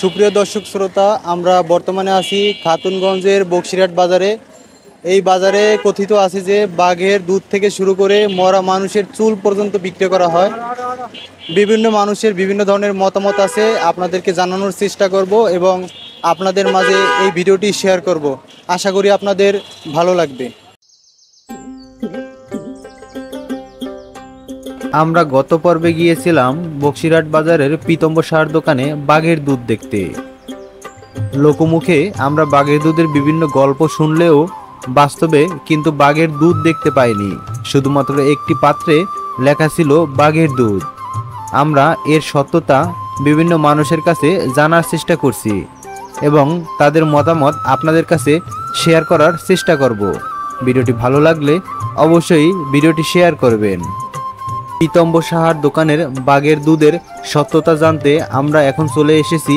সুপ্রিয় দর্শক শ্রোতা, আমরা বর্তমানে আছি খাতুনগঞ্জের বক্সিরহাট বাজারে। এই বাজারে কথিত আছে যে বাঘের দুধ থেকে শুরু করে মরা মানুষের চুল পর্যন্ত বিক্রি করা হয়। বিভিন্ন মানুষের বিভিন্ন ধরনের মতামত আছে, আপনাদেরকে জানানোর চেষ্টা করব এবং আপনাদের মাঝে এই ভিডিওটি শেয়ার করব। আশা করি আপনাদের ভালো লাগবে। আমরা গত পর্বে গিয়েছিলাম বক্সিরহাট বাজারের পীতম্বর সাহার দোকানে বাঘের দুধ দেখতে। লোকমুখে আমরা বাঘের দুধের বিভিন্ন গল্প শুনলেও বাস্তবে কিন্তু বাঘের দুধ দেখতে পাইনি। শুধুমাত্র একটি পাত্রে লেখা ছিল বাঘের দুধ। আমরা এর সত্যতা বিভিন্ন মানুষের কাছে জানার চেষ্টা করছি এবং তাদের মতামত আপনাদের কাছে শেয়ার করার চেষ্টা করব। ভিডিওটি ভালো লাগলে অবশ্যই ভিডিওটি শেয়ার করবেন। পীতম্বর সাহার দোকানের বাঘের দুধের সত্যতা জানতে আমরা এখন চলে এসেছি